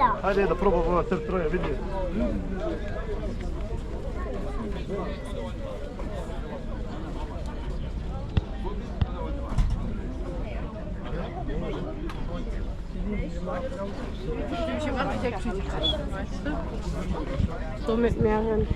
Hadi da probamo tr troje, vidi. So mit mehreren.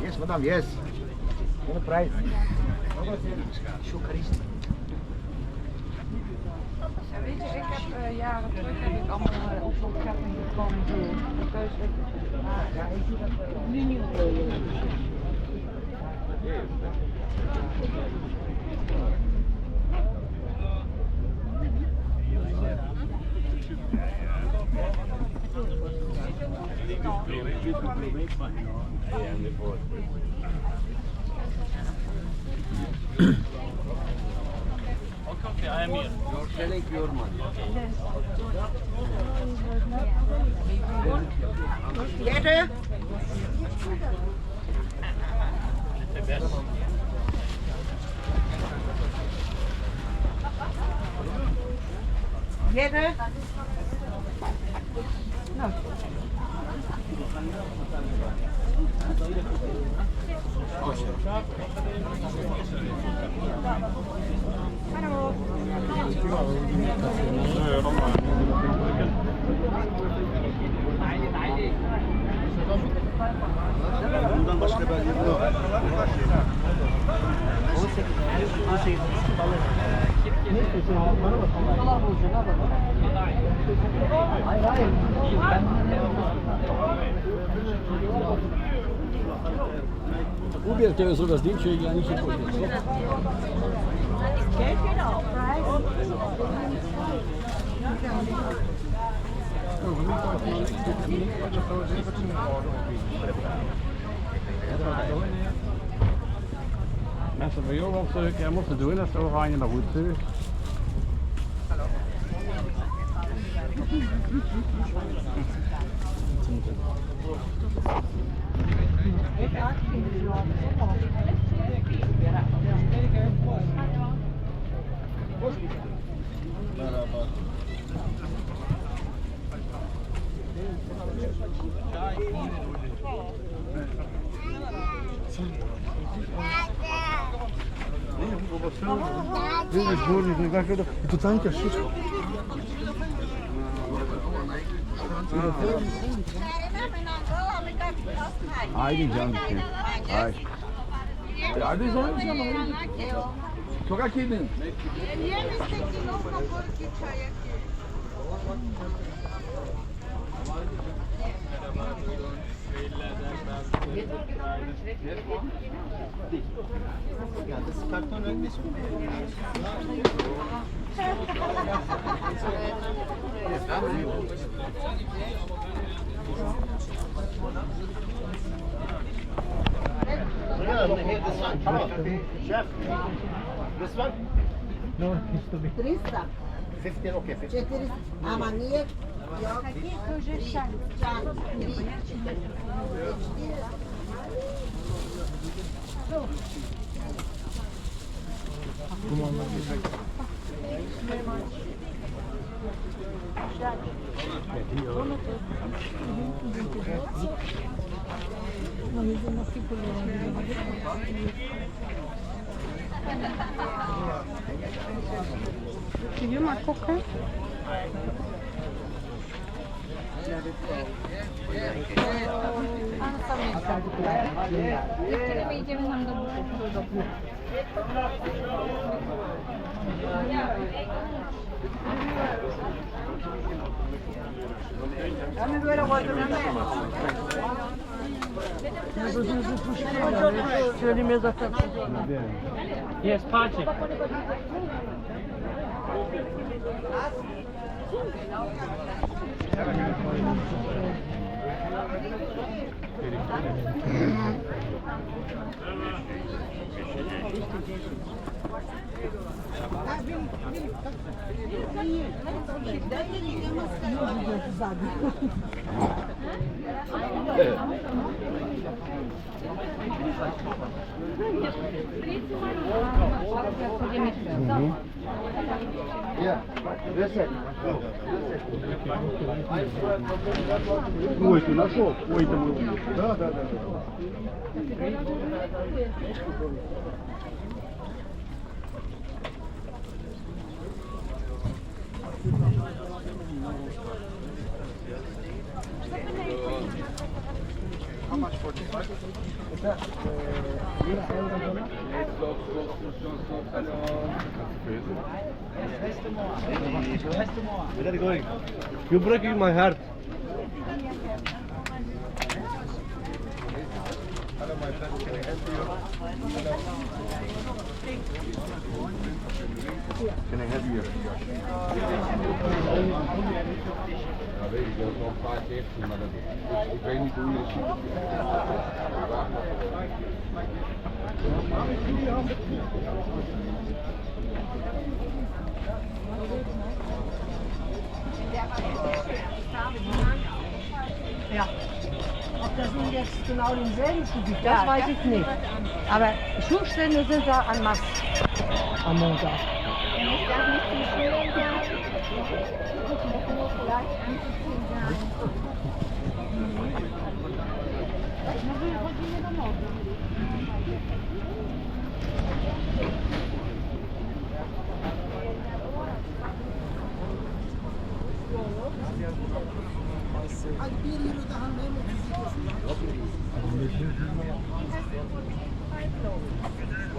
Yes, madam, yes. What price? Weet je, ik heb jaren terug heb ik allemaal opzoekkettingen gekomen doen. Dus ja, ik doe dat nu niet meer. You're selling pure money. Better? Better? No. Bundan başka bir yer yok. Ne istiyorsun? Bana bak. Dolar bulacaksın abi. Hayır hayır. Probiert sogar das Ding ja nicht so. Mensen bij jou opzoeken, je moet het doen, zo ga je naar goed terug. Dit is goed, ik denk dat je tot aan kan schieten. Haydi canım. Haydi. Hadi canım canım. Sokak yedin. Ja, das ist Karton wirklich. Chef, this one? No, it's to be. 300. 15, okay, 15. 400. Ama niye? Kun je maar koken? Yes, pacie. Evet. Ой, ты нашел? Ой, это мы. Да. How much for this? Where are you going? You're breaking my heart. Hello, my friend. Can I help you? Can I help you? Ja, weet ik, dat is wel een paar keer gezien, maar ik weet niet hoe je het ziet. Ja. Ob das nun jetzt genau denselben Gebiet, das Ja, weiß ja. ich nicht. Aber Schulstände sind da an Masse am Montag.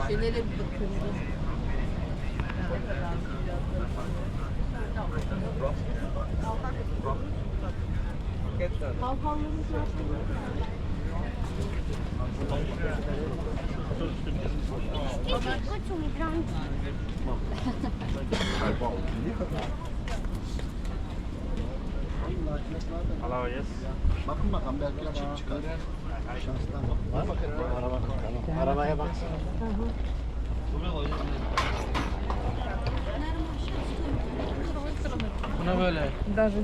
Şeylere bir bakıyorum. Hello, yes. Bakın bakalım belki açık çıkar. Şanstan bak. Bakın araba. Arabaya baksana. Buna böyle. Даже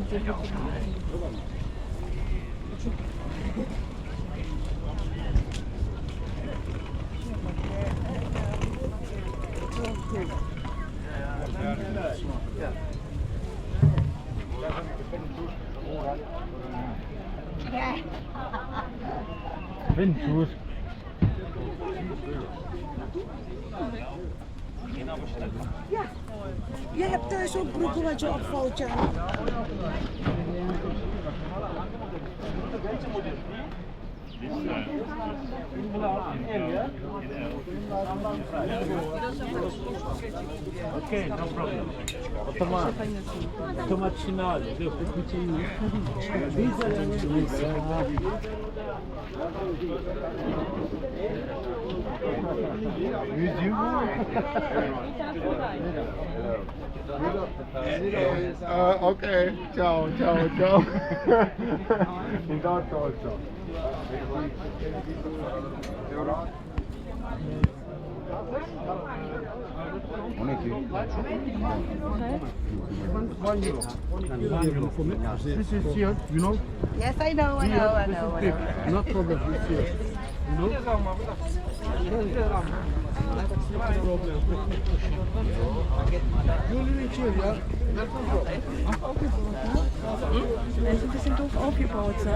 Ventus. Ja. Je hebt thuis ook broeken wat je opvouwt, ja. Okay, no problem. Automacinale, devo cucinare. Okay, ciao. Intanto also. This is here, you know? Yes, I know. No problem, this here. You know? You live here, yeah? Mensen, die zijn toch opgebouwd, hè?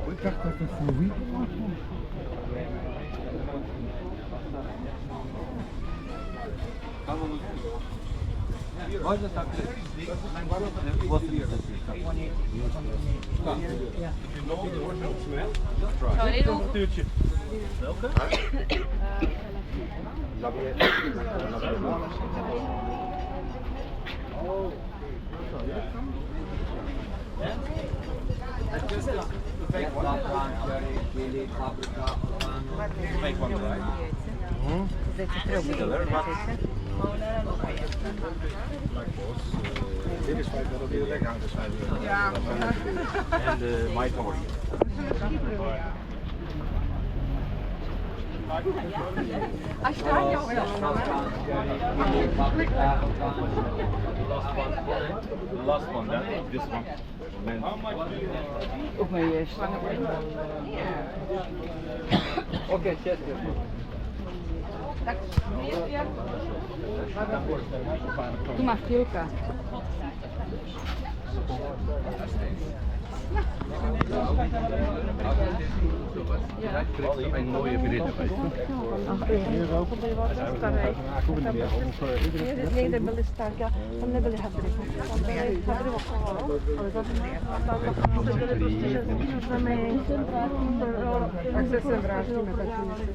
Ik dacht dat het voor wie was. Можно так? Dit is vijf dat weer lekker aan de schrijven. Ja. En de white horse. Als je daar jou The last one, that this one. op mijn eerst. Okej, čestno. Tak, tu masz kilka. Een mooie britten, weet je. Nie, nie byli starka, tam nie byli habry. Habry wokół, ale to jak se sem vrátíme,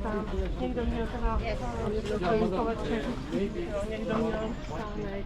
tak někdo měl teda pojiskovat všechno. Někdo měl stánek.